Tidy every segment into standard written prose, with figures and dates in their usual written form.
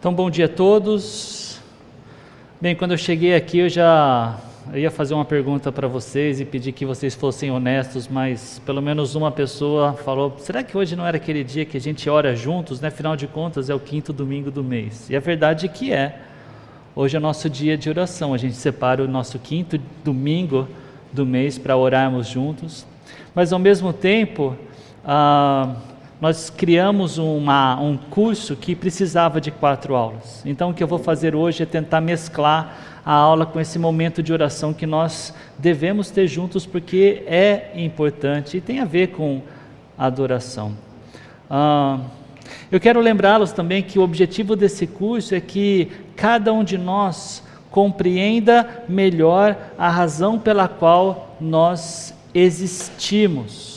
Então, bom dia a todos. Bem, quando eu cheguei aqui, eu ia fazer uma pergunta para vocês e pedir que vocês fossem honestos, mas pelo menos uma pessoa falou: será que hoje não era aquele dia que a gente ora juntos, né? Afinal de contas, é o 5º domingo do mês. E a verdade é que é. Hoje é o nosso dia de oração. A gente separa o nosso 5º domingo do mês para orarmos juntos. Mas ao mesmo tempo, nós criamos um curso que precisava de 4 aulas. Então o que eu vou fazer hoje é tentar mesclar a aula com esse momento de oração que nós devemos ter juntos, porque é importante e tem a ver com a adoração. Eu quero lembrá-los também que o objetivo desse curso é que cada um de nós compreenda melhor a razão pela qual nós existimos.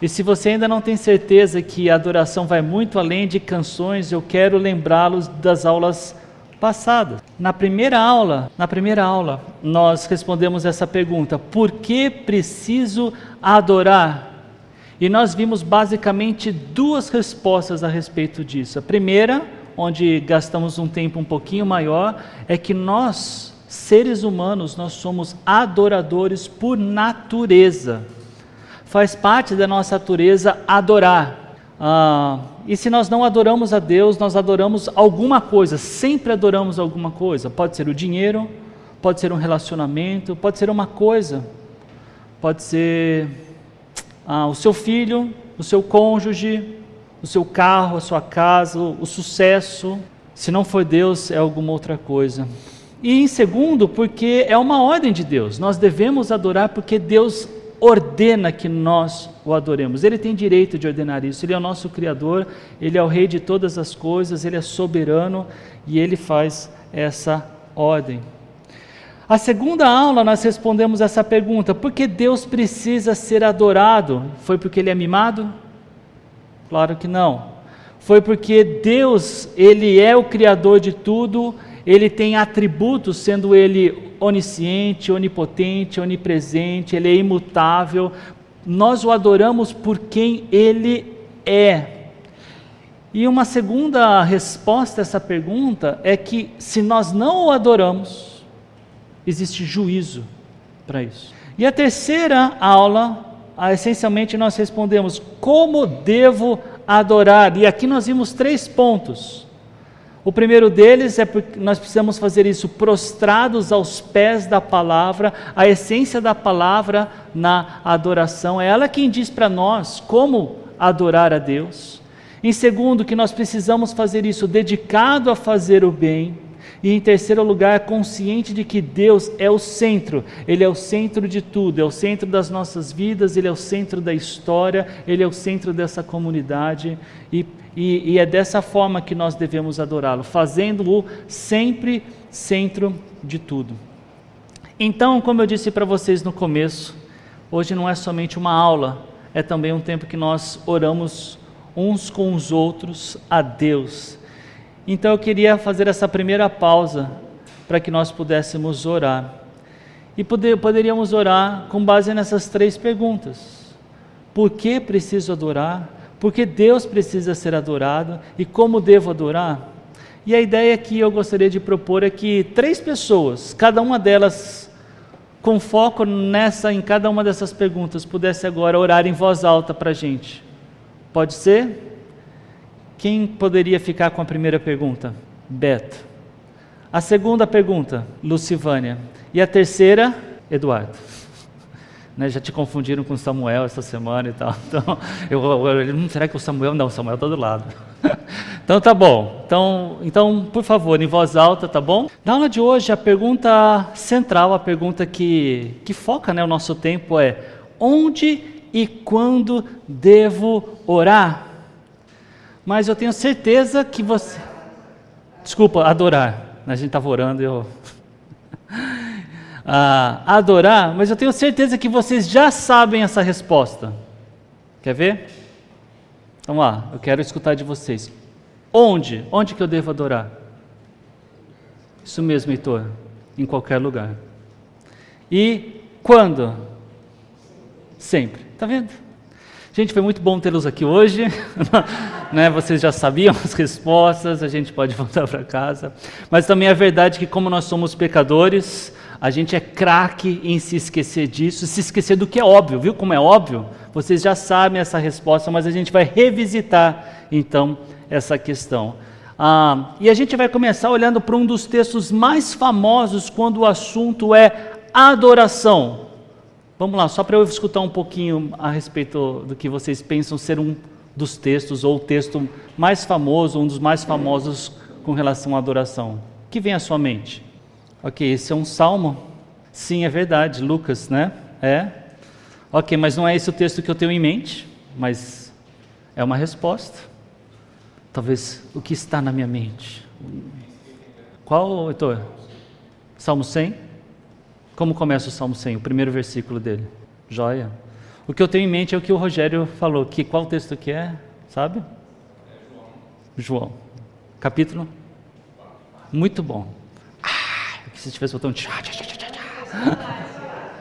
E se você ainda não tem certeza que a adoração vai muito além de canções, eu quero lembrá-los das aulas passadas. Na primeira aula, nós respondemos essa pergunta: por que preciso adorar? E nós vimos basicamente 2 respostas a respeito disso. A primeira, onde gastamos um tempo um pouquinho maior, é que nós, seres humanos, nós somos adoradores por natureza. Faz parte da nossa natureza adorar. E se nós não adoramos a Deus, nós adoramos alguma coisa, sempre adoramos alguma coisa. Pode ser o dinheiro, pode ser um relacionamento, pode ser uma coisa, pode ser o seu filho, o seu cônjuge, o seu carro, a sua casa, o sucesso. Se não for Deus, é alguma outra coisa. E em segundo, porque é uma ordem de Deus. Nós devemos adorar porque Deus ordena que nós o adoremos. Ele tem direito de ordenar isso. Ele é o nosso Criador, Ele é o Rei de todas as coisas, Ele é soberano e Ele faz essa ordem. A segunda aula nós respondemos essa pergunta: por que Deus precisa ser adorado? Foi porque Ele é mimado? Claro que não. Foi porque Deus, Ele é o Criador de tudo, Ele tem atributos, sendo Ele onisciente, onipotente, onipresente, Ele é imutável. Nós o adoramos por quem Ele é. E uma segunda resposta a essa pergunta é que se nós não o adoramos, existe juízo para isso. E a terceira aula, essencialmente nós respondemos: como devo adorar? E aqui nós vimos 3 pontos. O primeiro deles é porque nós precisamos fazer isso prostrados aos pés da palavra. A essência da palavra na adoração é ela quem diz para nós como adorar a Deus. Em segundo, que nós precisamos fazer isso dedicado a fazer o bem. E em terceiro lugar, consciente de que Deus é o centro, Ele é o centro de tudo, é o centro das nossas vidas, Ele é o centro da história, Ele é o centro dessa comunidade, e é dessa forma que nós devemos adorá-lo, fazendo-o sempre centro de tudo. Então, como eu disse para vocês no começo, hoje não é somente uma aula, é também um tempo que nós oramos uns com os outros a Deus. Então eu queria fazer essa primeira pausa para que nós pudéssemos orar. E poderíamos orar com base nessas 3 perguntas. Por que preciso adorar? Por que Deus precisa ser adorado? E como devo adorar? E a ideia que eu gostaria de propor é que 3 pessoas, cada uma delas com foco em cada uma dessas perguntas, pudesse agora orar em voz alta para a gente. Pode ser? Quem poderia ficar com a primeira pergunta? Beto. A segunda pergunta, Lucivânia. E a terceira, Eduardo. Já te confundiram com Samuel essa semana e tal. Então, será que o Samuel? Não, o Samuel está do lado. Então tá bom. Então, por favor, em voz alta, tá bom? Na aula de hoje, a pergunta central, a pergunta que foca, o nosso tempo é: onde e quando devo orar? Mas eu tenho certeza que você... Desculpa, adorar. A gente estava orando, adorar, mas eu tenho certeza que vocês já sabem essa resposta. Quer ver? Vamos lá, eu quero escutar de vocês. Onde? Onde que eu devo adorar? Isso mesmo, Heitor. Em qualquer lugar. E quando? Sempre. Está vendo? Gente, foi muito bom tê-los aqui hoje, né? Vocês já sabiam as respostas, a gente pode voltar para casa. Mas também é verdade que como nós somos pecadores, a gente é craque em se esquecer disso, se esquecer do que é óbvio, viu como é óbvio? Vocês já sabem essa resposta, mas a gente vai revisitar então essa questão. E a gente vai começar olhando para um dos textos mais famosos quando o assunto é adoração. Vamos lá, só para eu escutar um pouquinho a respeito do que vocês pensam ser um dos textos, ou o texto mais famoso, um dos mais famosos com relação à adoração. O que vem à sua mente? Ok, esse é um salmo? Sim, é verdade, Lucas, né? Ok, mas não é esse o texto que eu tenho em mente, mas é uma resposta. Talvez o que está na minha mente. Qual, Heitor? Salmo 100? Como começa o Salmo 100? O primeiro versículo dele. Joia. O que eu tenho em mente é o que o Rogério falou. Qual texto que é? Sabe? João. Capítulo? Muito bom. Se tivesse botão...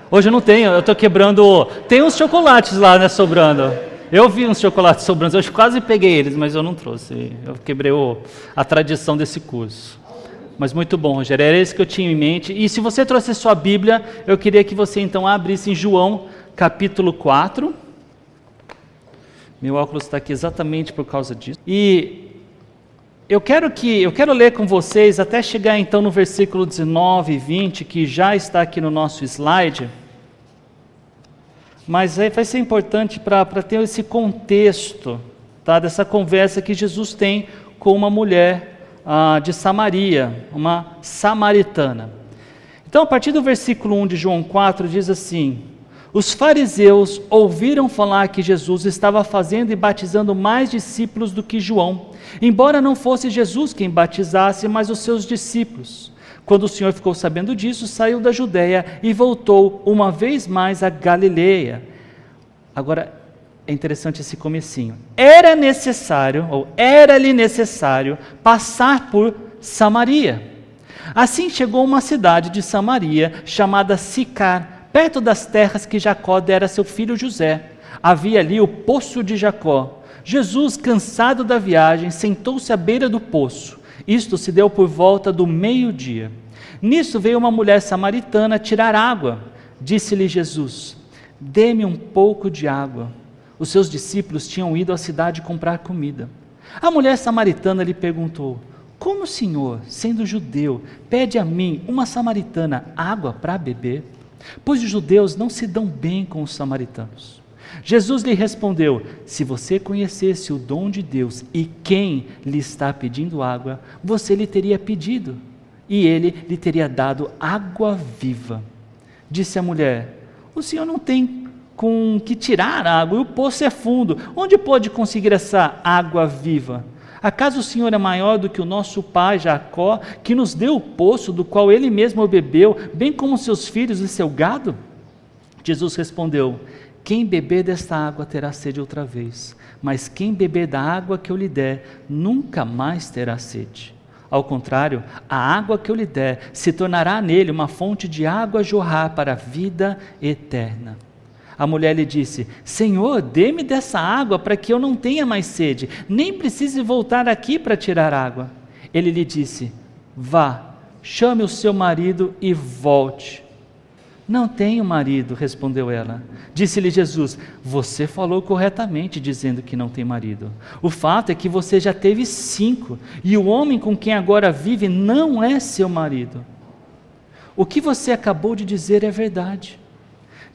Hoje eu não tenho, eu estou quebrando... Tem uns chocolates lá, né, sobrando. Eu vi uns chocolates sobrando, eu quase peguei eles, mas eu não trouxe. Eu quebrei a tradição desse curso. Mas muito bom, Rogério, era esse que eu tinha em mente. E se você trouxe sua Bíblia, eu queria que você então abrisse em João, capítulo 4. Meu óculos está aqui exatamente por causa disso. E eu quero ler com vocês até chegar então no versículo 19 e 20, que já está aqui no nosso slide. Mas aí vai ser importante para ter esse contexto, tá, dessa conversa que Jesus tem com uma mulher de Samaria, uma samaritana. Então, a partir do versículo 1 de João 4, diz assim: os fariseus ouviram falar que Jesus estava fazendo e batizando mais discípulos do que João, embora não fosse Jesus quem batizasse, mas os seus discípulos. Quando o Senhor ficou sabendo disso, saiu da Judeia e voltou uma vez mais a Galileia. Agora, é interessante esse comecinho. Era-lhe necessário passar por Samaria. Assim chegou uma cidade de Samaria, chamada Sicar, perto das terras que Jacó dera a seu filho José. Havia ali o poço de Jacó. Jesus, cansado da viagem, sentou-se à beira do poço. Isto se deu por volta do meio-dia. Nisso veio uma mulher samaritana tirar água. Disse-lhe Jesus: dê-me um pouco de água. Os seus discípulos tinham ido à cidade comprar comida. A mulher samaritana lhe perguntou: como o Senhor, sendo judeu, pede a mim, uma samaritana, água para beber? Pois os judeus não se dão bem com os samaritanos. Jesus lhe respondeu: se você conhecesse o dom de Deus e quem lhe está pedindo água, você lhe teria pedido, e ele lhe teria dado água viva. Disse a mulher: o Senhor não tem com que tirar água, e o poço é fundo. Onde pode conseguir essa água viva? Acaso o Senhor é maior do que o nosso pai Jacó, que nos deu o poço do qual ele mesmo bebeu, bem como seus filhos e seu gado? Jesus respondeu: quem beber desta água terá sede outra vez, mas quem beber da água que eu lhe der, nunca mais terá sede. Ao contrário, a água que eu lhe der se tornará nele uma fonte de água a jorrar para a vida eterna. A mulher lhe disse: Senhor, dê-me dessa água para que eu não tenha mais sede, nem precise voltar aqui para tirar água. Ele lhe disse: vá, chame o seu marido e volte. Não tenho marido, respondeu ela. Disse-lhe Jesus: você falou corretamente dizendo que não tem marido. O fato é que você já teve 5, e o homem com quem agora vive não é seu marido. O que você acabou de dizer é verdade.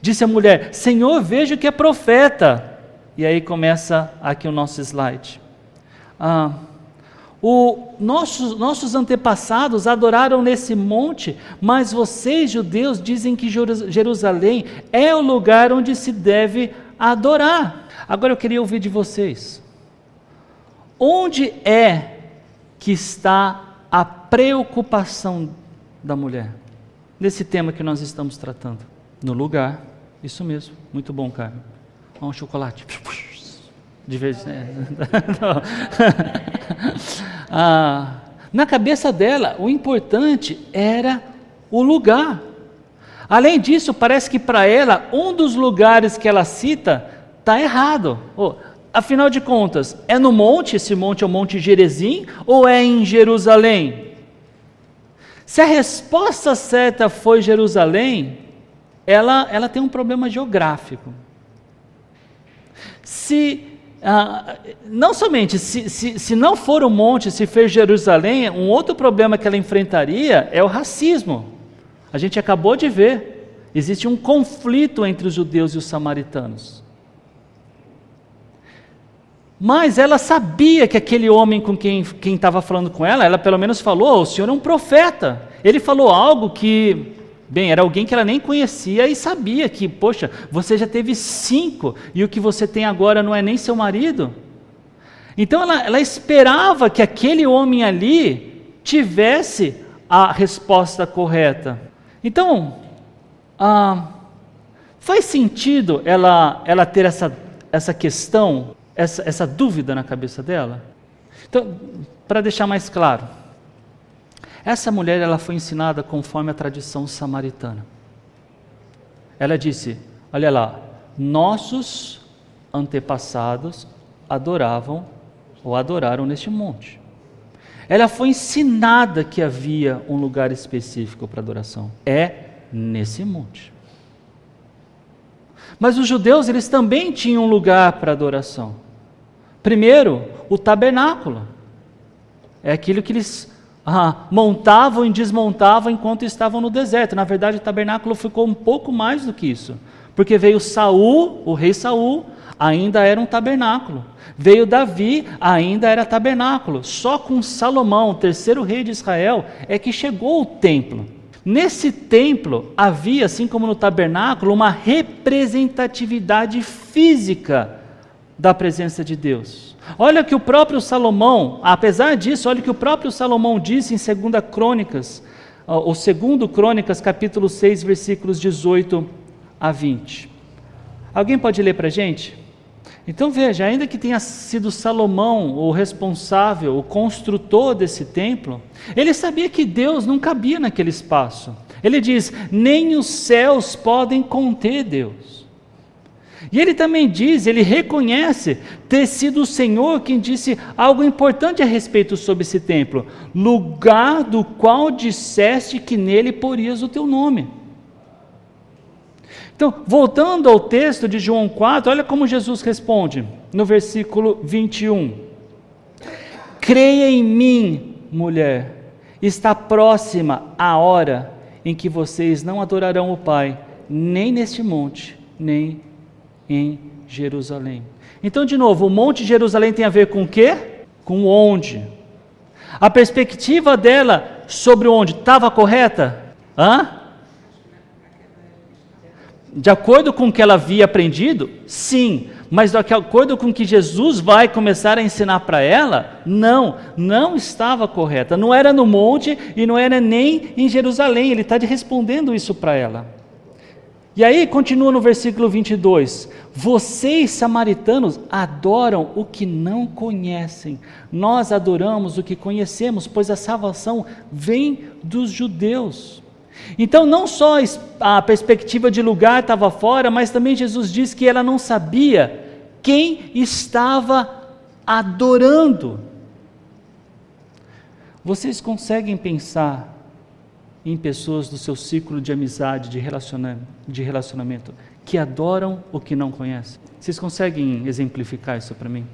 Disse a mulher: Senhor, vejo que é profeta. E aí começa aqui o nosso slide. Nossos antepassados adoraram nesse monte, mas vocês, judeus, dizem que Jerusalém é o lugar onde se deve adorar. Agora eu queria ouvir de vocês. Onde é que está a preocupação da mulher? Nesse tema que nós estamos tratando. No lugar. Isso mesmo, muito bom, Carmen. Olha um chocolate. De vez, né? Na cabeça dela, o importante era o lugar. Além disso, parece que para ela, um dos lugares que ela cita está errado. Afinal de contas, é no monte, esse monte é o Monte Gerizim, ou é em Jerusalém? Se a resposta certa foi Jerusalém, ela tem um problema geográfico. Não somente, se não for o monte, se for Jerusalém, um outro problema que ela enfrentaria é o racismo. A gente acabou de ver, existe um conflito entre os judeus e os samaritanos. Mas ela sabia que aquele homem com quem estava falando com ela pelo menos falou, o senhor é um profeta. Ele falou algo que, bem, era alguém que ela nem conhecia e sabia que, poxa, você já teve 5 e o que você tem agora não é nem seu marido. Então ela esperava que aquele homem ali tivesse a resposta correta. Então, faz sentido ela ter essa questão, essa dúvida na cabeça dela? Então, para deixar mais claro, essa mulher ela foi ensinada conforme a tradição samaritana. Ela disse, olha lá, nossos antepassados adoravam ou adoraram neste monte. Ela foi ensinada que havia um lugar específico para adoração. É nesse monte. Mas os judeus, eles também tinham um lugar para adoração. Primeiro, o tabernáculo. É aquilo que eles montavam e desmontavam enquanto estavam no deserto. Na verdade, o tabernáculo ficou um pouco mais do que isso. Porque veio Saul, o rei Saul, ainda era um tabernáculo. Veio Davi, ainda era tabernáculo. Só com Salomão, o terceiro rei de Israel, é que chegou o templo. Nesse templo havia, assim como no tabernáculo, uma representatividade física da presença de Deus. Olha que o próprio Salomão, apesar disso, olha que o próprio Salomão disse em 2 Crônicas, ou 2 Crônicas, capítulo 6, versículos 18 a 20. Alguém pode ler para a gente? Então veja, ainda que tenha sido Salomão o responsável, o construtor desse templo, ele sabia que Deus não cabia naquele espaço. Ele diz, nem os céus podem conter Deus. E ele também diz, ele reconhece ter sido o Senhor quem disse algo importante a respeito sobre esse templo. Lugar do qual disseste que nele porias o teu nome. Então, voltando ao texto de João 4, olha como Jesus responde, no versículo 21. Creia em mim, mulher, está próxima a hora em que vocês não adorarão o Pai, nem neste monte, nem em Jerusalém. Então, de novo, o Monte Jerusalém tem a ver com o quê? Com onde? A perspectiva dela sobre onde estava correta? De acordo com o que ela havia aprendido? Sim. Mas de acordo com o que Jesus vai começar a ensinar para ela? Não estava correta. Não era no monte e não era nem em Jerusalém. Ele está respondendo isso para ela. E aí, continua no versículo 22, vocês samaritanos adoram o que não conhecem, nós adoramos o que conhecemos, pois a salvação vem dos judeus. Então não só a perspectiva de lugar estava fora, mas também Jesus diz que ela não sabia quem estava adorando. Vocês conseguem pensar em pessoas do seu ciclo de amizade, de relacionamento, que adoram o que não conhecem? Vocês conseguem exemplificar isso para mim?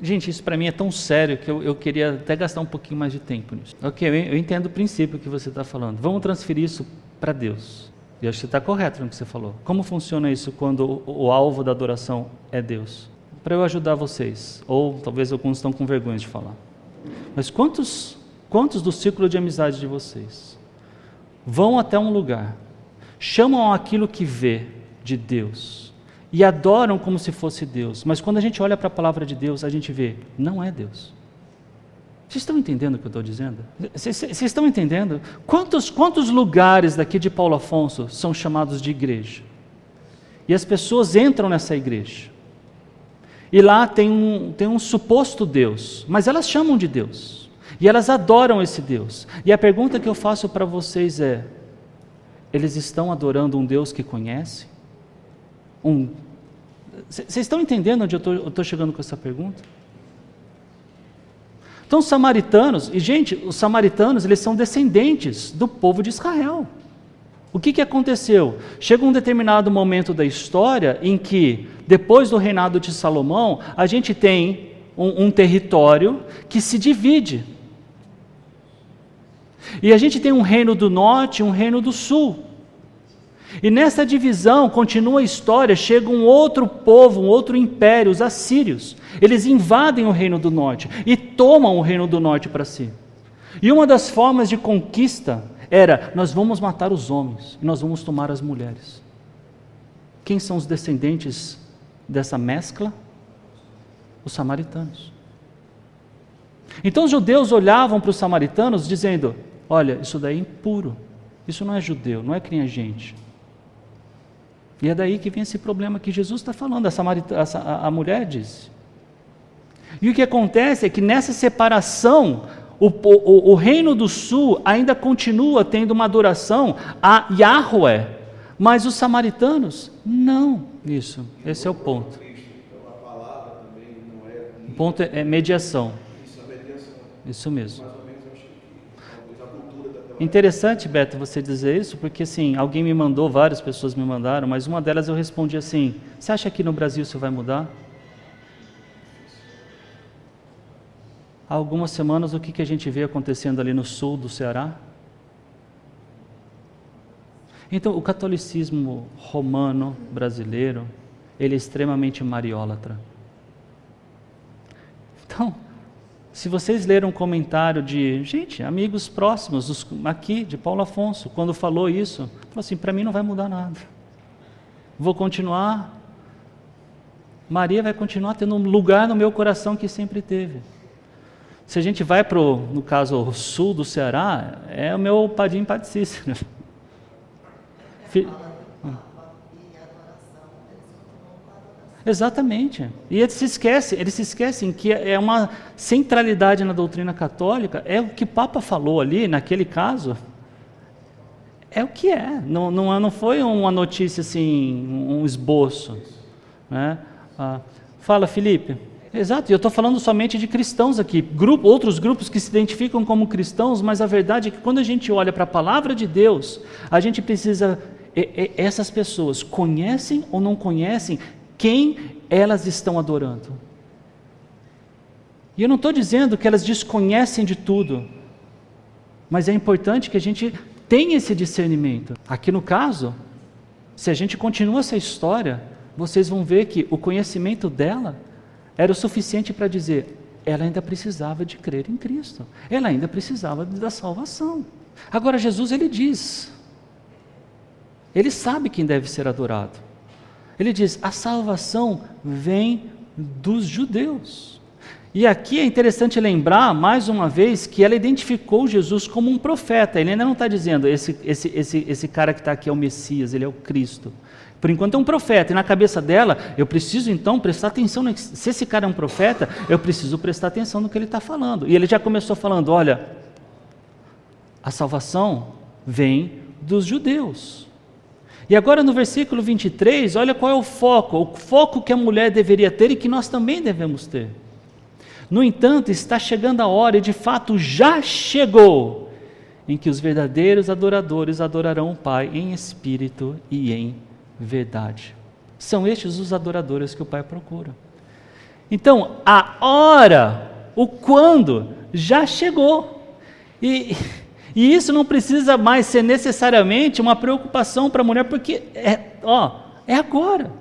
Gente, isso para mim é tão sério que eu queria até gastar um pouquinho mais de tempo nisso. Ok, eu entendo o princípio que você está falando. Vamos transferir isso para Deus. E acho que você está correto no que você falou. Como funciona isso quando o alvo da adoração é Deus? Para eu ajudar vocês, ou talvez alguns estão com vergonha de falar. Mas quantos do círculo de amizade de vocês vão até um lugar, chamam aquilo que vê de Deus e adoram como se fosse Deus, mas quando a gente olha para a palavra de Deus, a gente vê, não é Deus. Vocês estão entendendo o que eu estou dizendo? Vocês estão entendendo? Quantos lugares daqui de Paulo Afonso são chamados de igreja? E as pessoas entram nessa igreja, e lá tem um suposto Deus, mas elas chamam de Deus. E elas adoram esse Deus. E a pergunta que eu faço para vocês é, eles estão adorando um Deus que conhece? Vocês estão entendendo onde eu estou chegando com essa pergunta? Então os samaritanos, e gente, os samaritanos eles são descendentes do povo de Israel. O que aconteceu? Chega um determinado momento da história em que, depois do reinado de Salomão, a gente tem um território que se divide. E a gente tem um reino do norte e um reino do sul. E nessa divisão, continua a história, chega um outro povo, um outro império, os assírios. Eles invadem o reino do norte e tomam o reino do norte para si. E uma das formas de conquista era, nós vamos matar os homens e nós vamos tomar as mulheres. Quem são os descendentes dessa mescla? Os samaritanos. Então os judeus olhavam para os samaritanos dizendo, olha, isso daí é impuro, isso não é judeu, não é que nem a gente. E é daí que vem esse problema que Jesus está falando, a mulher disse. E o que acontece é que nessa separação, o reino do sul ainda continua tendo uma adoração a Yahweh, mas os samaritanos, não. Esse é o ponto. O ponto é mediação. Isso mesmo. Interessante, Beto, você dizer isso, porque assim, alguém me mandou, várias pessoas me mandaram, mas uma delas eu respondi assim, você acha que no Brasil isso vai mudar? Há algumas semanas, o que a gente vê acontecendo ali no sul do Ceará? Então, o catolicismo romano brasileiro, ele é extremamente mariólatra. Então, se vocês leram um comentário de, gente, amigos próximos, aqui, de Paulo Afonso, quando falou isso, falou assim, para mim não vai mudar nada. Vou continuar, Maria vai continuar tendo um lugar no meu coração que sempre teve. Se a gente vai para no caso, o sul do Ceará, é o meu Padim Padre Cícero. Exatamente. E eles se esquecem que é uma centralidade na doutrina católica, é o que o Papa falou ali, naquele caso, é o que é. Não foi uma notícia assim, um esboço. Né? Fala, Felipe. Exato, e eu estou falando somente de cristãos aqui, outros grupos que se identificam como cristãos, mas a verdade é que quando a gente olha para a palavra de Deus, a gente precisa, essas pessoas conhecem ou não conhecem quem elas estão adorando. E eu não estou dizendo que elas desconhecem de tudo, mas é importante que a gente tenha esse discernimento. Aqui no caso, se a gente continua essa história, vocês vão ver que o conhecimento dela era o suficiente para dizer, ela ainda precisava de crer em Cristo, ela ainda precisava da salvação. Agora Jesus, ele diz, ele sabe quem deve ser adorado. Ele diz, a salvação vem dos judeus. E aqui é interessante lembrar, mais uma vez, que ela identificou Jesus como um profeta. Ele ainda não está dizendo, esse cara que está aqui é o Messias, ele é o Cristo. Por enquanto é um profeta, e na cabeça dela, eu preciso então prestar atenção, se esse cara é um profeta, eu preciso prestar atenção no que ele está falando. E ele já começou falando, olha, a salvação vem dos judeus. E agora no versículo 23, olha qual é o foco que a mulher deveria ter e que nós também devemos ter. No entanto, está chegando a hora, e de fato já chegou, em que os verdadeiros adoradores adorarão o Pai em espírito e em verdade. São estes os adoradores que o Pai procura. Então, a hora, o quando, já chegou. E isso não precisa mais ser necessariamente uma preocupação para a mulher, porque é agora.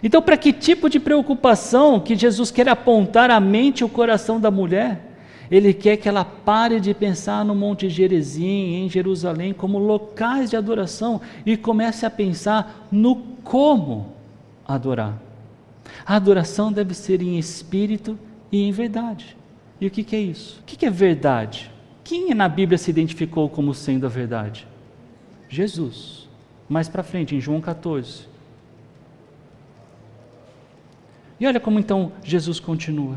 Então, para que tipo de preocupação que Jesus quer apontar à mente e o coração da mulher? Ele quer que ela pare de pensar no Monte Gerizim, em Jerusalém, como locais de adoração e comece a pensar no como adorar. A adoração deve ser em espírito e em verdade. E o que é isso? O que é verdade? Quem na Bíblia se identificou como sendo a verdade? Jesus. Mais para frente, em João 14. E olha como então Jesus continua.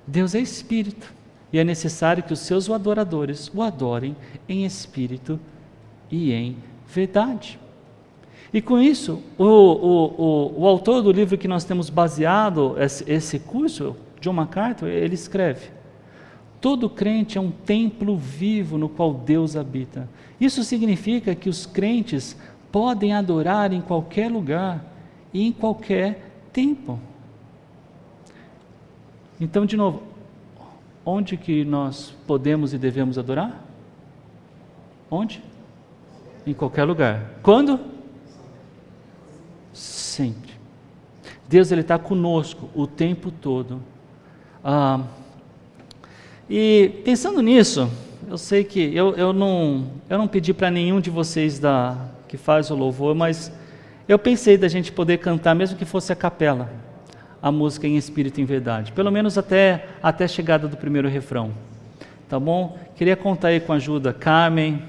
Deus é espírito. E é necessário que os seus adoradores o adorem em espírito e em verdade. E com isso, o autor do livro que nós temos baseado esse curso, John MacArthur, ele escreve: todo crente é um templo vivo no qual Deus habita. Isso significa que os crentes podem adorar em qualquer lugar e em qualquer tempo. Então, de novo, onde que nós podemos e devemos adorar? Onde? Em qualquer lugar. Quando? Sempre. Deus, Ele está conosco o tempo todo. E pensando nisso, eu sei que eu não pedi para nenhum de vocês que faz o louvor, mas eu pensei da gente poder cantar, mesmo que fosse a capela, a música Em Espírito e em Verdade, pelo menos até a chegada do primeiro refrão, tá bom? Queria contar aí com a ajuda, Carmen,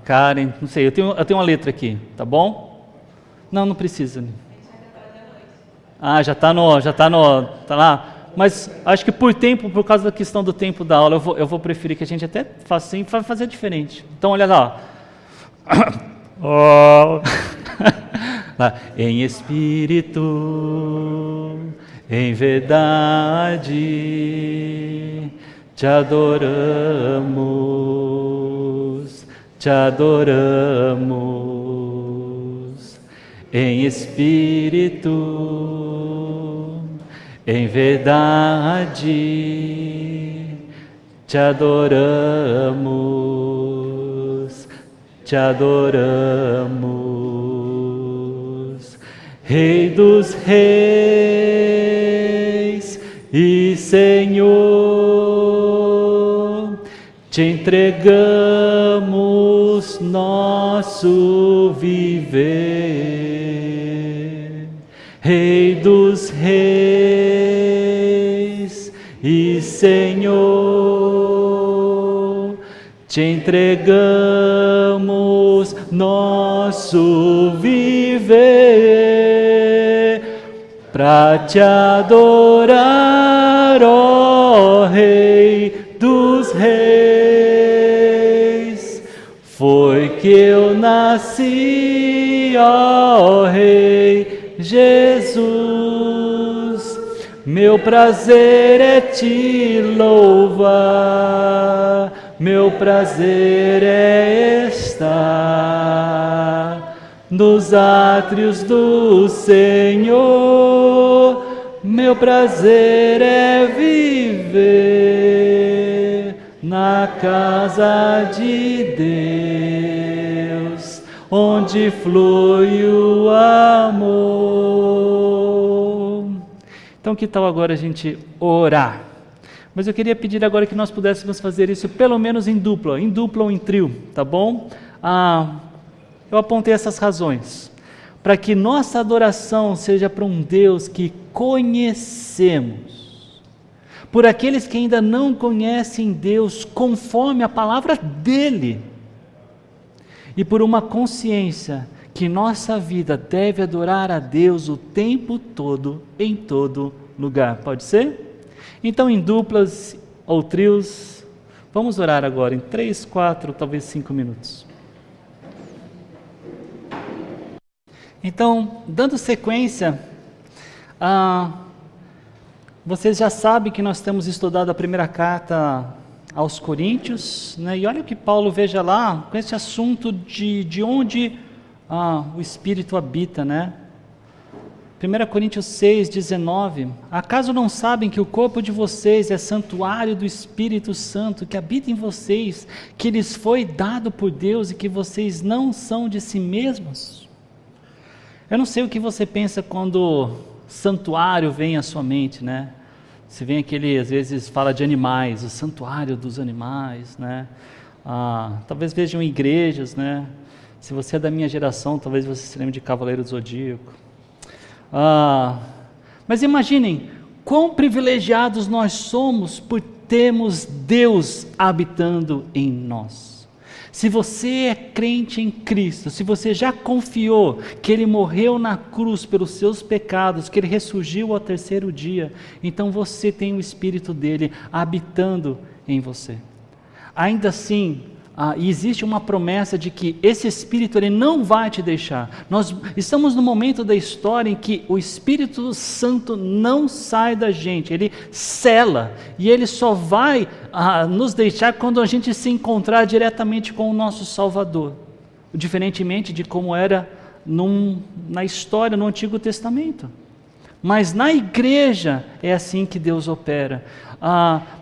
Karen, não sei, eu tenho uma letra aqui, tá bom? Não precisa. Já está lá. Mas acho que por causa da questão do tempo da aula, eu vou preferir que a gente até faça assim, vai fazer diferente. Então olha lá. Em espírito, em verdade, te adoramos, te adoramos. Em espírito, em verdade, te adoramos, te adoramos. Rei dos reis e Senhor, te entregamos nosso viver. Rei dos reis e Senhor, te entregamos nosso viver, para te adorar, ó Rei dos reis. Foi que eu nasci, ó Rei Jesus, meu prazer é te louvar, meu prazer é estar nos átrios do Senhor, meu prazer é viver na casa de Deus, onde flui o amor. Então, que tal agora a gente orar? Mas eu queria pedir agora que nós pudéssemos fazer isso pelo menos em dupla ou em trio, tá bom? Eu apontei essas razões, para que nossa adoração seja para um Deus que conhecemos, por aqueles que ainda não conhecem Deus conforme a palavra dEle, e por uma consciência que nossa vida deve adorar a Deus o tempo todo, em todo lugar. Pode ser? Então, em duplas ou trios, vamos orar agora em 3, 4, talvez 5 minutos. Então, dando sequência, vocês já sabem que nós temos estudado a primeira carta aos Coríntios, né? E olha o que Paulo, veja lá, com esse assunto de onde o Espírito habita, né? 1 Coríntios 6, 19, acaso não sabem que o corpo de vocês é santuário do Espírito Santo, que habita em vocês, que lhes foi dado por Deus e que vocês não são de si mesmos? Eu não sei o que você pensa quando santuário vem à sua mente, né? Se vem aquele, às vezes fala de animais, o santuário dos animais, né? Talvez vejam igrejas, né? Se você é da minha geração, talvez você se lembre de Cavaleiro do Zodíaco. Mas imaginem, quão privilegiados nós somos por termos Deus habitando em nós. Se você é crente em Cristo, se você já confiou que Ele morreu na cruz pelos seus pecados, que Ele ressurgiu ao terceiro dia, então você tem o Espírito dEle habitando em você. Ainda assim, e existe uma promessa de que esse Espírito ele não vai te deixar. Nós estamos no momento da história em que o Espírito Santo não sai da gente, ele sela, e ele só vai nos deixar quando a gente se encontrar diretamente com o nosso Salvador, diferentemente de como era na história, no Antigo Testamento. Mas na igreja é assim que Deus opera.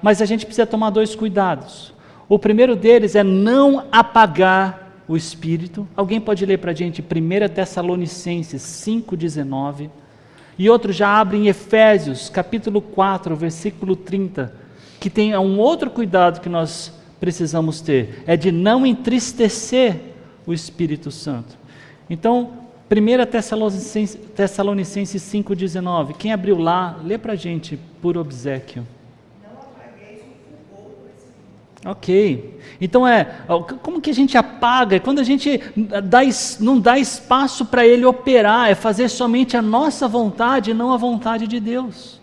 Mas a gente precisa tomar 2 cuidados. O primeiro deles é não apagar o Espírito. Alguém pode ler para a gente 1 Tessalonicenses 5,19. E outro já abre em Efésios, capítulo 4, versículo 30, que tem um outro cuidado que nós precisamos ter, é de não entristecer o Espírito Santo. Então, 1 Tessalonicenses 5,19, quem abriu lá, lê para a gente por obséquio. Ok, então como que a gente apaga? Quando a gente não dá espaço para ele operar, é fazer somente a nossa vontade e não a vontade de Deus.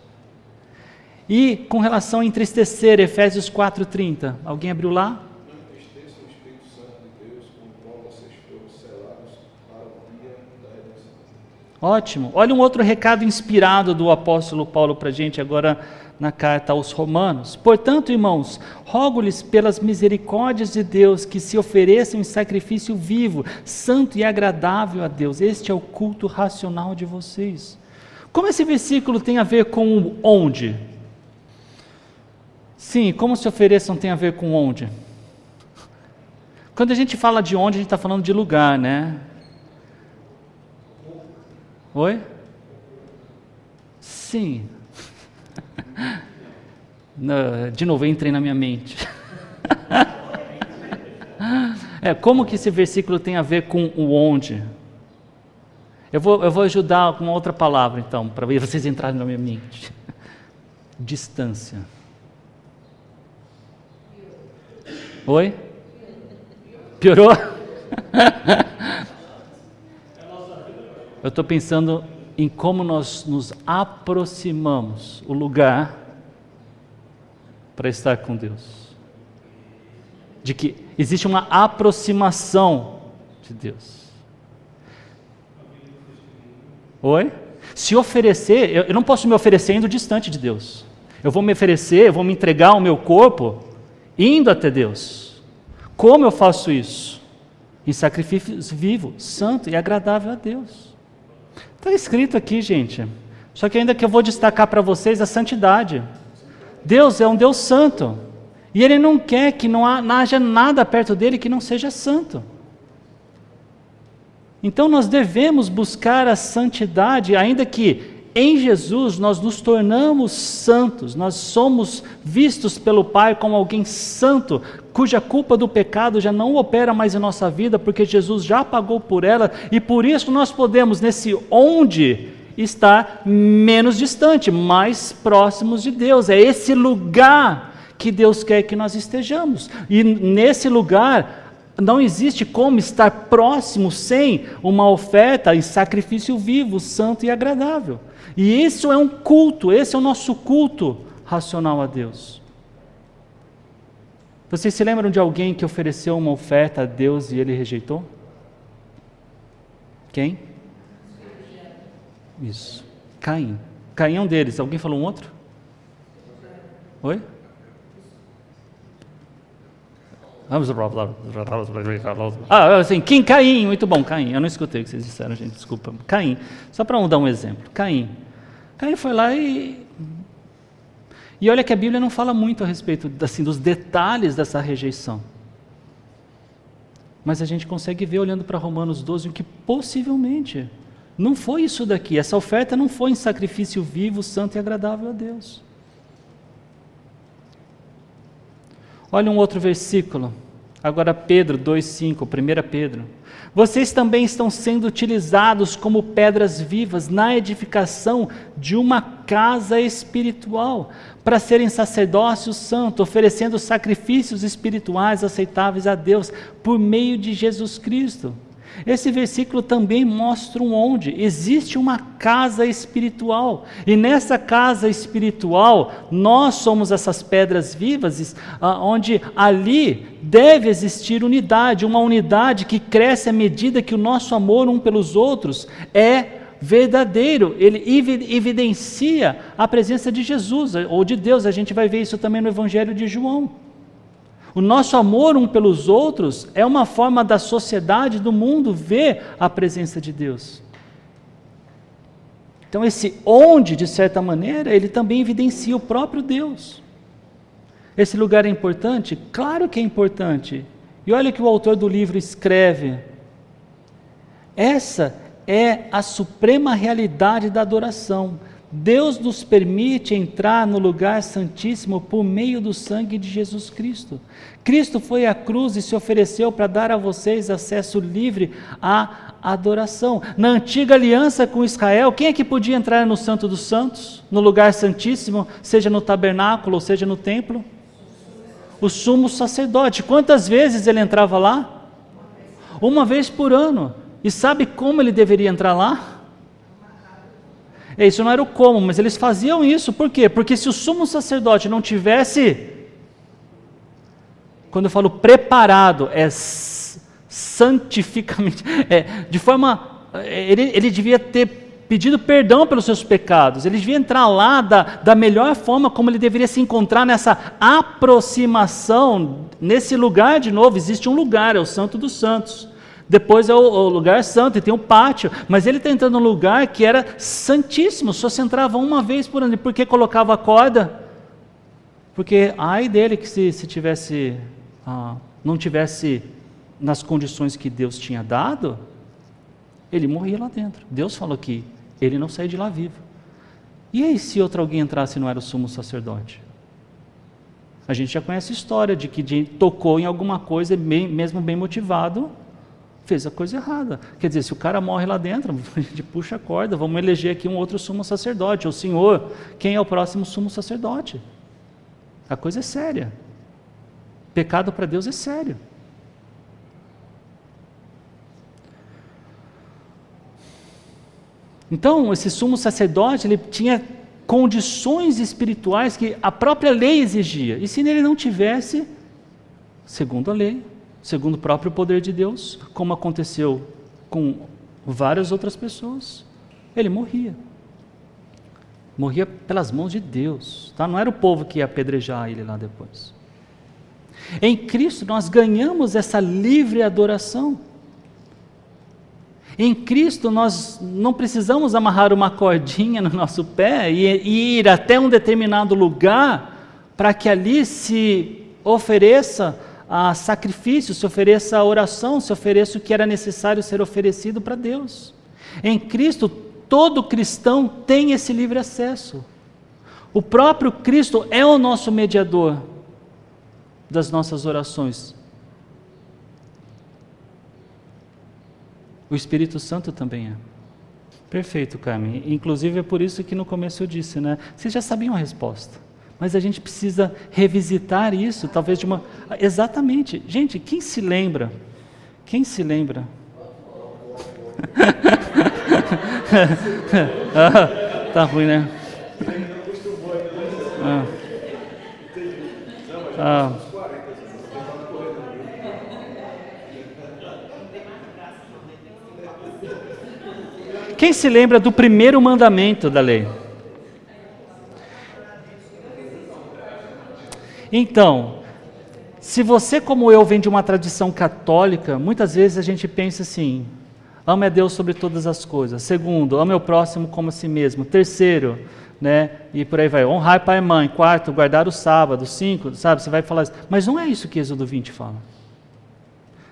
E com relação a entristecer, Efésios 4,30, alguém abriu lá? Não entristeçam o Espírito Santo de Deus, com o qual vocês foram selados para o dia da redenção. Ótimo, olha um outro recado inspirado do apóstolo Paulo para a gente agora na carta aos Romanos. Portanto, irmãos, rogo-lhes pelas misericórdias de Deus que se ofereçam em sacrifício vivo, santo e agradável a Deus. Este é o culto racional de vocês. Como esse versículo tem a ver com o onde? Sim, como se ofereçam tem a ver com onde? Quando a gente fala de onde, a gente está falando de lugar, né? Oi? Sim. De novo, eu entrei na minha mente. Como que esse versículo tem a ver com o onde? Eu vou ajudar com uma outra palavra, então, para vocês entrarem na minha mente. Distância. Oi? Piorou? Eu estou pensando em como nós nos aproximamos o lugar para estar com Deus. De que existe uma aproximação de Deus. Oi? Se oferecer, eu não posso me oferecer indo distante de Deus. Eu vou me oferecer, eu vou me entregar o meu corpo indo até Deus. Como eu faço isso? Em sacrifício vivo, santo e agradável a Deus. Está escrito aqui, gente. Só que ainda que eu vou destacar para vocês a santidade. Deus é um Deus santo. E Ele não quer que não haja nada perto dEle que não seja santo. Então nós devemos buscar a santidade, ainda que em Jesus nós nos tornamos santos, nós somos vistos pelo Pai como alguém santo, cuja culpa do pecado já não opera mais em nossa vida, porque Jesus já pagou por ela, e por isso nós podemos, nesse onde, estar menos distante, mais próximos de Deus. É esse lugar que Deus quer que nós estejamos, e nesse lugar não existe como estar próximo sem uma oferta e sacrifício vivo, santo e agradável. E isso é um culto, esse é o nosso culto racional a Deus. Vocês se lembram de alguém que ofereceu uma oferta a Deus e ele rejeitou? Quem? Isso, Caim. Caim é um deles. Alguém falou um outro? Oi? Assim, quem? Caim, muito bom, Caim. Eu não escutei o que vocês disseram, gente, desculpa. Caim, só para dar um exemplo. Caim foi lá e olha que a Bíblia não fala muito a respeito assim, dos detalhes dessa rejeição. Mas a gente consegue ver, olhando para Romanos 12, o que possivelmente não foi isso daqui. Essa oferta não foi em sacrifício vivo, santo e agradável a Deus. Olha um outro versículo, agora Pedro 2,5, 1 Pedro. Vocês também estão sendo utilizados como pedras vivas na edificação de uma casa espiritual, para serem sacerdócio santo, oferecendo sacrifícios espirituais aceitáveis a Deus, por meio de Jesus Cristo. Esse versículo também mostra um onde. Existe uma casa espiritual. E nessa casa espiritual, nós somos essas pedras vivas, onde ali deve existir unidade. Uma unidade que cresce à medida que o nosso amor um pelos outros é verdadeiro. Ele evidencia a presença de Jesus, ou de Deus. A gente vai ver isso também no Evangelho de João. O nosso amor um pelos outros é uma forma da sociedade, do mundo, ver a presença de Deus. Então esse onde, de certa maneira, ele também evidencia o próprio Deus. Esse lugar é importante? Claro que é importante. E olha o que o autor do livro escreve. Essa é a suprema realidade da adoração. Deus nos permite entrar no lugar santíssimo por meio do sangue de Jesus Cristo. Cristo foi à cruz e se ofereceu para dar a vocês acesso livre à adoração. Na antiga aliança com Israel, quem é que podia entrar no Santo dos Santos, no lugar santíssimo, seja no tabernáculo ou seja no templo? O sumo sacerdote. Quantas vezes ele entrava lá? Uma vez por ano. E sabe como ele deveria entrar lá? Isso não era o como, mas eles faziam isso. Por quê? Porque se o sumo sacerdote não tivesse, quando eu falo preparado, santificamente, de forma, ele devia ter pedido perdão pelos seus pecados, ele devia entrar lá da melhor forma como ele deveria se encontrar nessa aproximação, nesse lugar de novo. Existe um lugar, é o Santo dos Santos. Depois é o lugar santo, e tem um pátio, mas ele está entrando num lugar que era santíssimo, só se entrava uma vez por ano. E por que colocava a corda? Porque ai dele que se tivesse, não tivesse nas condições que Deus tinha dado, ele morria lá dentro. Deus falou que ele não saía de lá vivo. E aí se outro alguém entrasse e não era o sumo sacerdote? A gente já conhece a história de que tocou em alguma coisa, mesmo bem motivado, fez a coisa errada. Quer dizer, se o cara morre lá dentro, a gente puxa a corda, vamos eleger aqui um outro sumo sacerdote. O Senhor, quem é o próximo sumo sacerdote? A coisa é séria. Pecado para Deus é sério. Então, esse sumo sacerdote, ele tinha condições espirituais que a própria lei exigia. E se ele não tivesse, segundo a lei, segundo o próprio poder de Deus, como aconteceu com várias outras pessoas, ele morria. Morria pelas mãos de Deus. Tá? Não era o povo que ia apedrejar ele lá depois. Em Cristo nós ganhamos essa livre adoração. Em Cristo nós não precisamos amarrar uma cordinha no nosso pé e ir até um determinado lugar para que ali se ofereça a sacrifício, se ofereça a oração, se ofereça o que era necessário ser oferecido para Deus. Em Cristo, todo cristão tem esse livre acesso. O próprio Cristo é o nosso mediador das nossas orações. O Espírito Santo também é. Perfeito, Carmen. Inclusive é por isso que no começo eu disse, né? Vocês já sabiam a resposta. Mas a gente precisa revisitar isso, talvez de uma... Exatamente. Gente, quem se lembra? Quem se lembra? Tá ruim, né? Quem se lembra do primeiro mandamento da lei? Então, se você como eu vem de uma tradição católica, muitas vezes a gente pensa assim: ame a Deus sobre todas as coisas. Segundo, ame o próximo como a si mesmo. Terceiro, né, e por aí vai, honrar pai e mãe. Quarto, guardar o sábado. 5, sabe, você vai falar assim, mas não é isso que Êxodo 20 fala.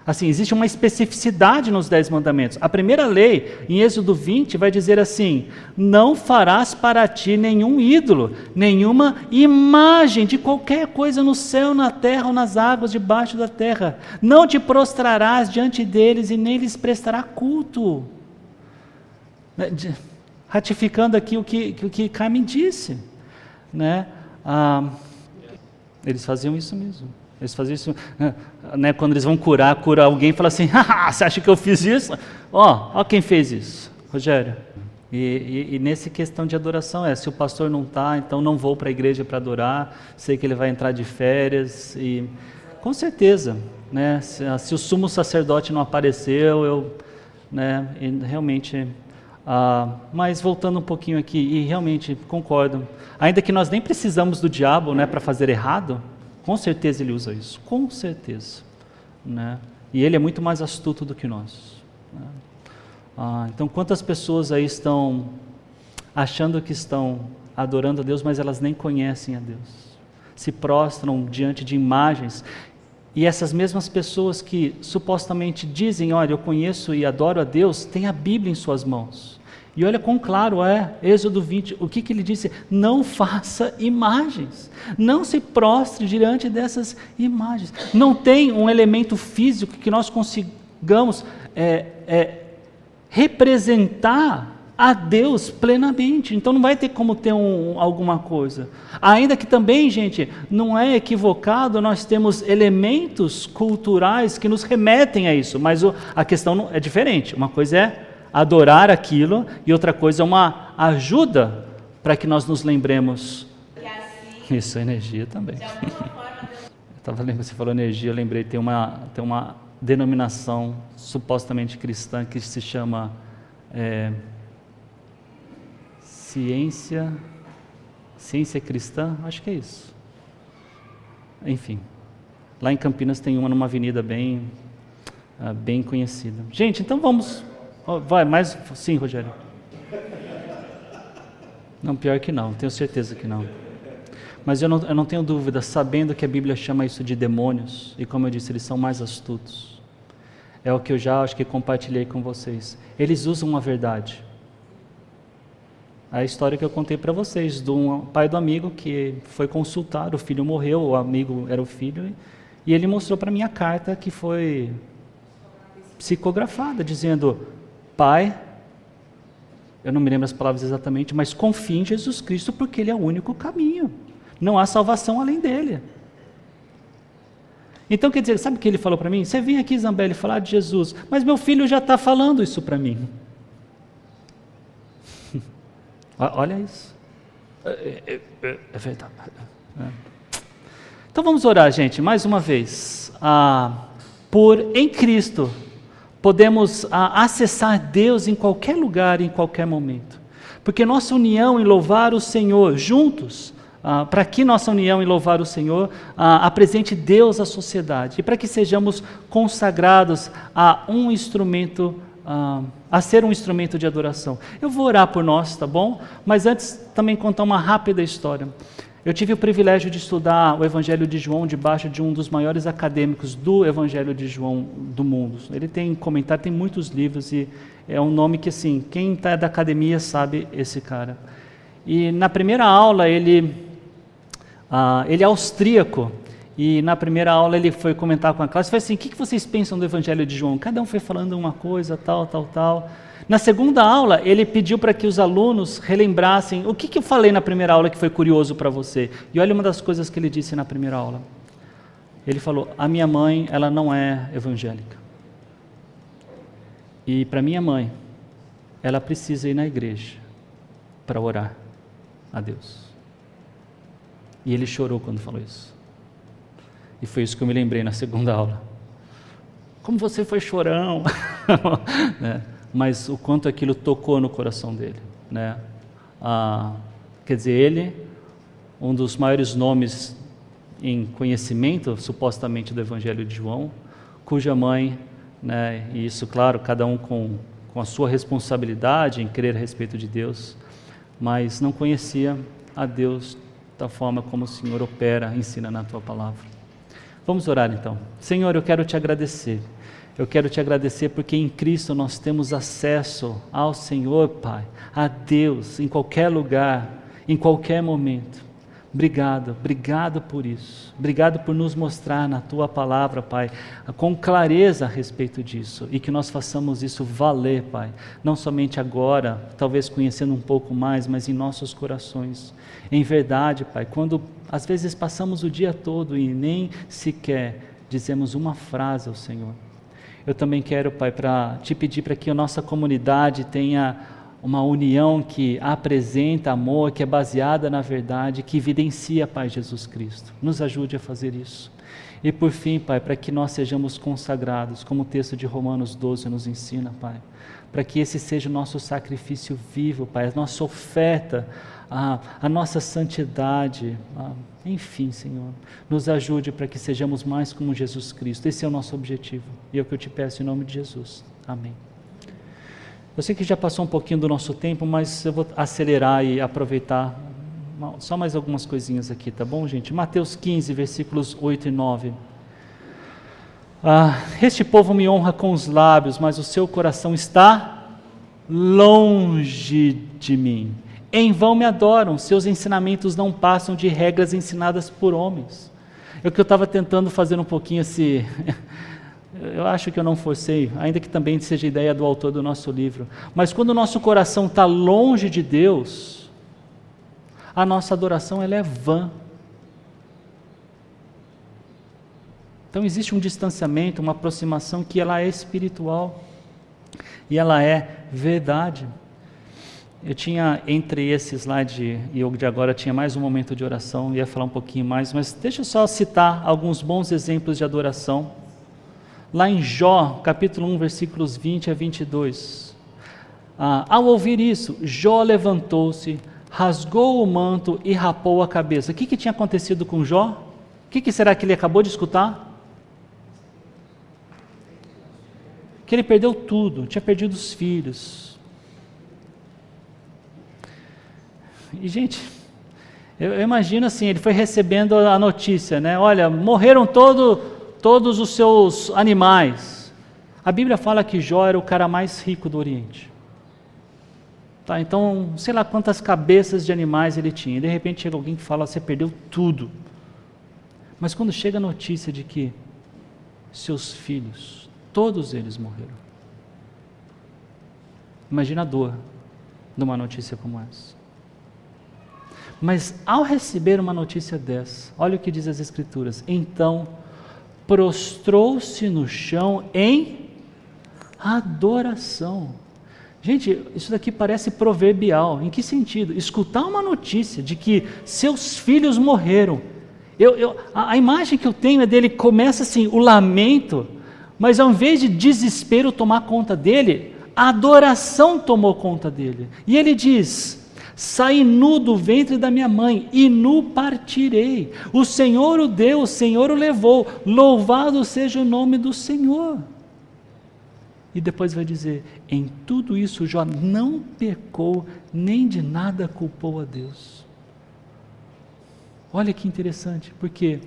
Assim, existe uma especificidade nos 10 mandamentos. A primeira lei, em Êxodo 20, vai dizer assim: não farás para ti nenhum ídolo, nenhuma imagem de qualquer coisa no céu, na terra ou nas águas debaixo da terra. Não te prostrarás diante deles e nem lhes prestará culto. Ratificando aqui o que Carmen disse, né? Eles faziam isso mesmo. Eles fazem isso, né, quando eles vão curar alguém, fala assim, haha, você acha que eu fiz isso? Ó quem fez isso, Rogério. E nessa questão de adoração se o pastor não está, então não vou para a igreja para adorar, sei que ele vai entrar de férias, e com certeza, né, se o sumo sacerdote não apareceu, realmente... mas voltando um pouquinho aqui, e realmente concordo, ainda que nós nem precisamos do diabo, né, para fazer errado, com certeza ele usa isso, com certeza, né? E ele é muito mais astuto do que nós, né? Então quantas pessoas aí estão achando que estão adorando a Deus, mas elas nem conhecem a Deus, se prostram diante de imagens, e essas mesmas pessoas que supostamente dizem, olha, eu conheço e adoro a Deus, têm a Bíblia em suas mãos. E olha quão claro Êxodo 20, o que ele disse? Não faça imagens, não se prostre diante dessas imagens. Não tem um elemento físico que nós consigamos representar a Deus plenamente, então não vai ter como ter alguma coisa. Ainda que também, gente, não é equivocado, nós temos elementos culturais que nos remetem a isso, mas a questão é diferente. Uma coisa é adorar aquilo e outra coisa é uma ajuda para que nós nos lembremos. Isso, energia também. Estava lembrando, você falou energia, eu lembrei, tem uma denominação supostamente cristã que se chama ciência cristã, acho que é isso. Enfim, lá em Campinas tem uma numa avenida bem conhecida. Gente, então vamos... Vai, mais... Sim, Rogério. Não, pior que não, tenho certeza que não. Mas eu não tenho dúvida, sabendo que a Bíblia chama isso de demônios, e como eu disse, eles são mais astutos. É o que eu já acho que compartilhei com vocês. Eles usam a verdade. A história que eu contei para vocês, do pai do amigo que foi consultar, o filho morreu, o amigo era o filho, e ele mostrou para mim a carta que foi psicografada, dizendo, pai, eu não me lembro as palavras exatamente, mas confie em Jesus Cristo porque Ele é o único caminho, não há salvação além dele. Então quer dizer, sabe o que ele falou para mim? Você vem aqui, Zambelli, falar de Jesus, mas meu filho já está falando isso para mim. Olha isso. É verdade. Então vamos orar, gente, mais uma vez. Em Cristo, podemos acessar Deus em qualquer lugar, em qualquer momento. Porque nossa união em louvar o Senhor juntos, para que nossa união em louvar o Senhor apresente Deus à sociedade. E para que sejamos consagrados a um instrumento a ser um instrumento de adoração. Eu vou orar por nós, tá bom? Mas antes também contar uma rápida história. Eu tive o privilégio de estudar o Evangelho de João debaixo de um dos maiores acadêmicos do Evangelho de João do mundo. Ele tem comentário, tem muitos livros e é um nome que, assim, quem está da academia sabe esse cara. E na primeira aula ele é austríaco. E na primeira aula ele foi comentar com a classe, foi assim, o que vocês pensam do Evangelho de João? Cada um foi falando uma coisa, tal. Na segunda aula, ele pediu para que os alunos relembrassem o que eu falei na primeira aula que foi curioso para você. E olha uma das coisas que ele disse na primeira aula. Ele falou, a minha mãe, ela não é evangélica. E para minha mãe, ela precisa ir na igreja para orar a Deus. E ele chorou quando falou isso. E foi isso que eu me lembrei na segunda aula. Como você foi chorão! Né? Mas o quanto aquilo tocou no coração dele. Né? Quer dizer, ele, um dos maiores nomes em conhecimento, supostamente, do Evangelho de João, cuja mãe, né, e isso, claro, cada um com a sua responsabilidade em crer a respeito de Deus, mas não conhecia a Deus da forma como o Senhor opera, ensina na Tua Palavra. Vamos orar então. Senhor, eu quero Te agradecer. Eu quero Te agradecer porque em Cristo nós temos acesso ao Senhor, Pai, a Deus, em qualquer lugar, em qualquer momento. Obrigado por isso. Obrigado por nos mostrar na Tua palavra, Pai, com clareza a respeito disso, e que nós façamos isso valer, Pai, não somente agora, talvez conhecendo um pouco mais, mas em nossos corações. Em verdade, Pai, quando às vezes passamos o dia todo e nem sequer dizemos uma frase ao Senhor, eu também quero, Pai, te pedir para que a nossa comunidade tenha uma união que apresenta amor, que é baseada na verdade, que evidencia, Pai, Jesus Cristo. Nos ajude a fazer isso. E por fim, Pai, para que nós sejamos consagrados, como o texto de Romanos 12 nos ensina, Pai, para que esse seja o nosso sacrifício vivo, Pai, a nossa oferta, a nossa santidade, enfim, Senhor, nos ajude para que sejamos mais como Jesus Cristo. Esse é o nosso objetivo, e é o que eu te peço em nome de Jesus. Amém. Eu sei que já passou um pouquinho do nosso tempo, mas eu vou acelerar e aproveitar só mais algumas coisinhas aqui, tá bom, gente? Mateus 15, versículos 8 e 9. Este povo me honra com os lábios, mas o seu coração está longe de mim. Em vão me adoram, seus ensinamentos não passam de regras ensinadas por homens. É o que eu estava tentando fazer um pouquinho esse... Eu acho que eu não forcei, ainda que também seja ideia do autor do nosso livro. Mas quando o nosso coração está longe de Deus, a nossa adoração ela é vã. Então existe um distanciamento, uma aproximação que ela é espiritual e ela é verdade. Eu tinha entre esse slide e o de agora tinha mais um momento de oração, ia falar um pouquinho mais, mas deixa eu só citar alguns bons exemplos de adoração. Lá em Jó, capítulo 1, versículos 20 a 22. Ao ouvir isso, Jó levantou-se, rasgou o manto e rapou a cabeça. O que tinha acontecido com Jó? O que será que ele acabou de escutar? Que ele perdeu tudo, tinha perdido os filhos. E gente, eu imagino assim, ele foi recebendo a notícia, né? Olha, morreram todos os seus animais. A Bíblia fala que Jó era o cara mais rico do Oriente. Tá, então, sei lá quantas cabeças de animais ele tinha. E de repente chega alguém que fala, você perdeu tudo. Mas quando chega a notícia de que seus filhos, todos eles morreram. Imagina a dor de uma notícia como essa. Mas ao receber uma notícia dessa, olha o que diz as Escrituras. Então, prostrou-se no chão em adoração. Gente, isso daqui parece proverbial. Em que sentido? Escutar uma notícia de que seus filhos morreram. A imagem que eu tenho é dele, começa assim, o lamento, mas ao invés de desespero tomar conta dele, a adoração tomou conta dele. E ele diz: saí nu do ventre da minha mãe, e nu partirei. O Senhor o deu, o Senhor o levou. Louvado seja o nome do Senhor. E depois vai dizer: em tudo isso Jó não pecou, nem de nada culpou a Deus. Olha que interessante, porque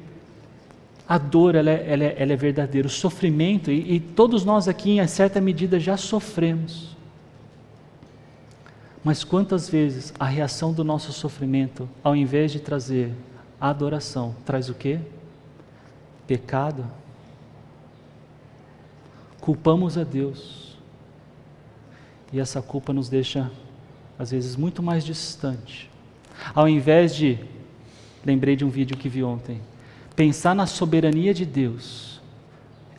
a dor ela é verdadeira, o sofrimento, e todos nós aqui em certa medida já sofremos. Mas quantas vezes a reação do nosso sofrimento, ao invés de trazer adoração, traz o quê? Pecado. Culpamos a Deus. E essa culpa nos deixa, às vezes, muito mais distante. Ao invés de, lembrei de um vídeo que vi ontem, pensar na soberania de Deus,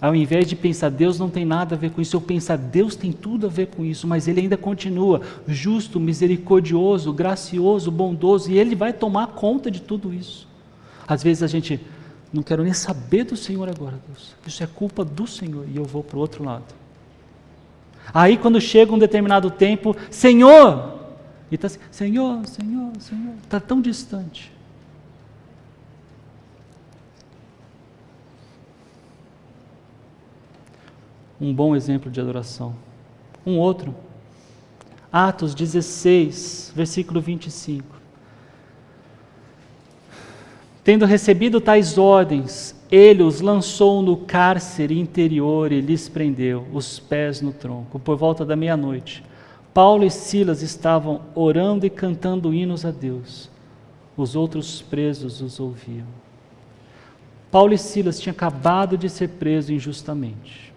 ao invés de pensar, Deus não tem nada a ver com isso, eu pensar, Deus tem tudo a ver com isso, mas Ele ainda continua justo, misericordioso, gracioso, bondoso, e Ele vai tomar conta de tudo isso. Às vezes a gente, não quero nem saber do Senhor agora, Deus, isso é culpa do Senhor, e eu vou para o outro lado. Aí quando chega um determinado tempo, Senhor, e está assim, Senhor, Senhor, Senhor, está tão distante. Um bom exemplo de adoração. Um outro, Atos 16, versículo 25. Tendo recebido tais ordens, ele os lançou no cárcere interior e lhes prendeu os pés no tronco. Por volta da meia-noite, Paulo e Silas estavam orando e cantando hinos a Deus. os outros presos os ouviam. Paulo e Silas tinham acabado de ser presos injustamente.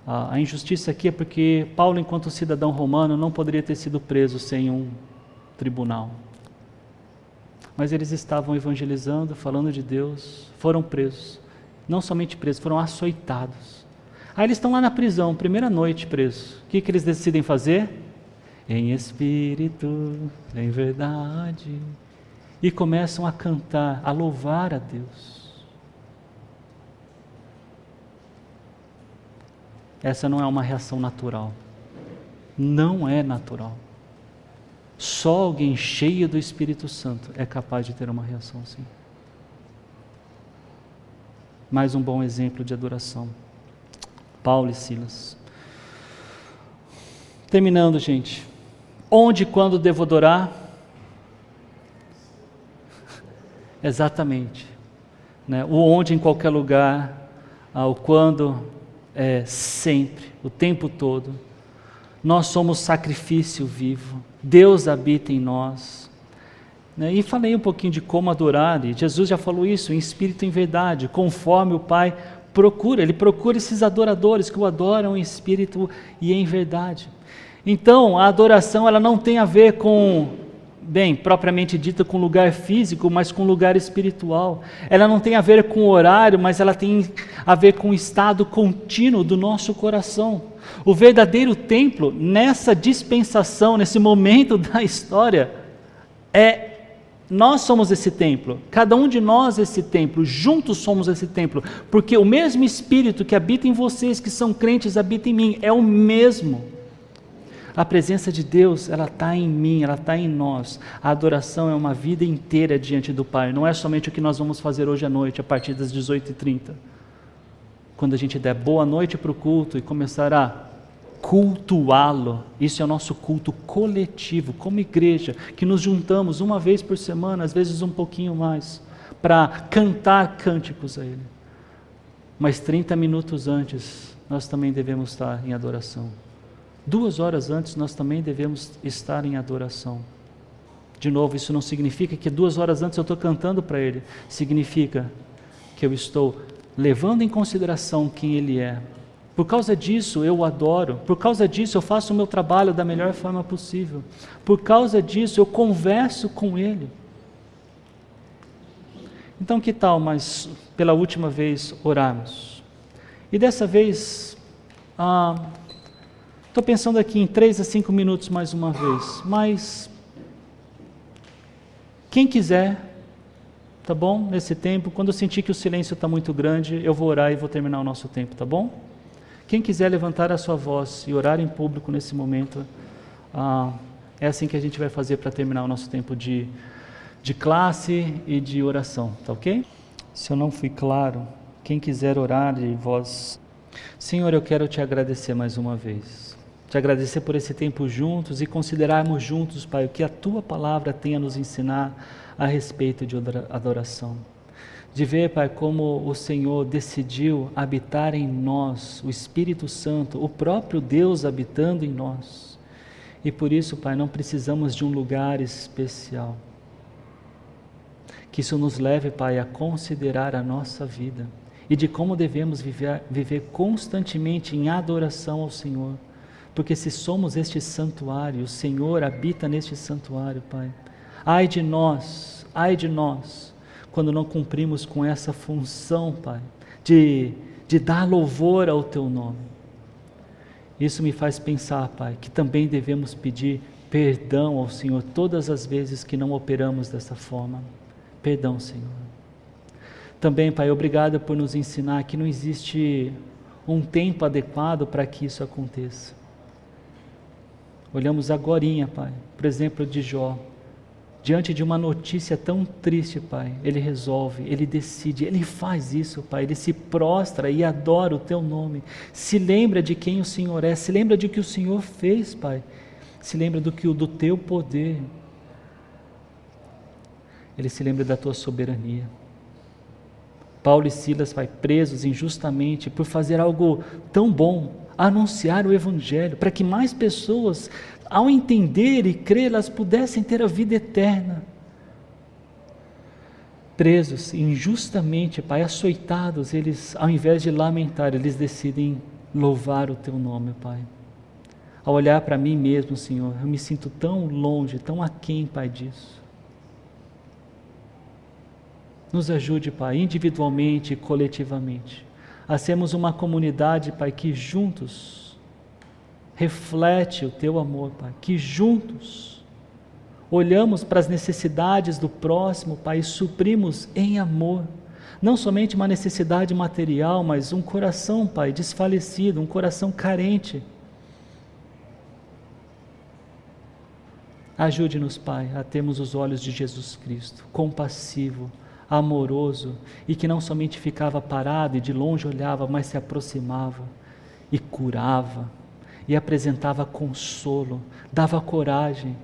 A injustiça aqui é porque Paulo, enquanto cidadão romano, não poderia ter sido preso sem um tribunal. Mas eles estavam evangelizando, falando de Deus, foram presos. Não somente presos, foram açoitados. Aí eles estão lá na prisão, primeira noite presos. O que eles decidem fazer? Em espírito, em verdade. E começam a cantar, a louvar a Deus. Essa não é uma reação natural. Não é natural. Só alguém cheio do Espírito Santo é capaz de ter uma reação assim. Mais um bom exemplo de adoração. Paulo e Silas. Terminando, gente. Onde e quando devo adorar? Exatamente. Né? O onde em qualquer lugar, o quando é sempre, o tempo todo. Nós somos sacrifício vivo. Deus habita em nós. Né? E falei um pouquinho de como adorar, e Jesus já falou isso, em espírito e em verdade, conforme o Pai procura. Ele procura esses adoradores que o adoram em espírito e em verdade. Então, a adoração, ela não tem a ver com, propriamente dita, com lugar físico, mas com lugar espiritual. Ela não tem a ver com horário, mas ela tem a ver com o estado contínuo do nosso coração. O verdadeiro templo, nessa dispensação, nesse momento da história, nós somos esse templo, cada um de nós esse templo, juntos somos esse templo, porque o mesmo Espírito que habita em vocês, que são crentes, habita em mim, é o mesmo. A presença de Deus, ela está em mim, ela está em nós. A adoração é uma vida inteira diante do Pai, não é somente o que nós vamos fazer hoje à noite, a partir das 18h30. Quando a gente der boa noite para o culto e começar a cultuá-lo, isso é o nosso culto coletivo, como igreja, que nos juntamos uma vez por semana, às vezes um pouquinho mais, para cantar cânticos a Ele. Mas 30 minutos antes, nós também devemos estar em adoração. 2 horas antes, nós também devemos estar em adoração. De novo, isso não significa que 2 horas antes eu estou cantando para Ele, significa que eu estou levando em consideração quem Ele é. Por causa disso eu o adoro, por causa disso eu faço o meu trabalho da melhor forma possível, por causa disso eu converso com Ele. Então que tal, mas pela última vez, orarmos? E dessa vez, estou pensando aqui em 3 a 5 minutos mais uma vez, mas quem quiser, tá bom? Nesse tempo, quando eu sentir que o silêncio está muito grande, eu vou orar e vou terminar o nosso tempo, tá bom? Quem quiser levantar a sua voz e orar em público nesse momento, é assim que a gente vai fazer para terminar o nosso tempo de classe e de oração, tá ok? Se eu não fui claro, quem quiser orar de voz... Senhor, eu quero te agradecer mais uma vez. Te agradecer por esse tempo juntos e considerarmos juntos, Pai, o que a Tua Palavra tem a nos ensinar a respeito de adoração. De ver, Pai, como o Senhor decidiu habitar em nós, o Espírito Santo, o próprio Deus habitando em nós. E por isso, Pai, não precisamos de um lugar especial. Que isso nos leve, Pai, a considerar a nossa vida e de como devemos viver constantemente em adoração ao Senhor. Porque se somos este santuário, o Senhor habita neste santuário, Pai. Ai de nós, quando não cumprimos com essa função, Pai, de dar louvor ao Teu nome. Isso me faz pensar, Pai, que também devemos pedir perdão ao Senhor todas as vezes que não operamos dessa forma. Perdão, Senhor. Também, Pai, obrigado por nos ensinar que não existe um tempo adequado para que isso aconteça. Olhamos agorinha, Pai, por exemplo de Jó. Diante de uma notícia tão triste, Pai, ele resolve, ele decide, ele faz isso, Pai, ele se prostra e adora o Teu nome, se lembra de quem o Senhor é, se lembra de que o Senhor fez, Pai, se lembra do Teu poder, ele se lembra da Tua soberania. Paulo e Silas, Pai, presos injustamente por fazer algo tão bom, anunciar o Evangelho, para que mais pessoas ao entender e crer, elas pudessem ter a vida eterna. Presos injustamente, Pai, açoitados, eles, ao invés de lamentar, eles decidem louvar o Teu nome, Pai. Ao olhar para mim mesmo, Senhor, eu me sinto tão longe, tão aquém, Pai, disso. Nos ajude, Pai, individualmente e coletivamente, a sermos uma comunidade, Pai, que juntos reflete o Teu amor, Pai, que juntos olhamos para as necessidades do próximo, Pai, e suprimos em amor, não somente uma necessidade material, mas um coração, Pai, desfalecido, um coração carente. Ajude-nos, Pai, a termos os olhos de Jesus Cristo, compassivo, amoroso, e que não somente ficava parado e de longe olhava, mas se aproximava e curava, e apresentava consolo, dava coragem.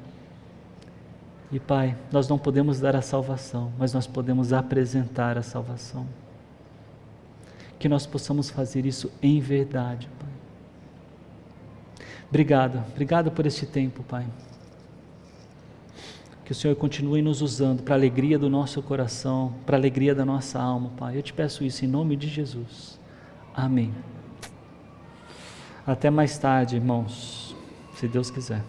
E Pai, nós não podemos dar a salvação, mas nós podemos apresentar a salvação. Que nós possamos fazer isso em verdade, Pai. Obrigado por este tempo, Pai. Que o Senhor continue nos usando para a alegria do nosso coração, para a alegria da nossa alma, Pai. Eu te peço isso em nome de Jesus. Amém. Até mais tarde, irmãos, se Deus quiser.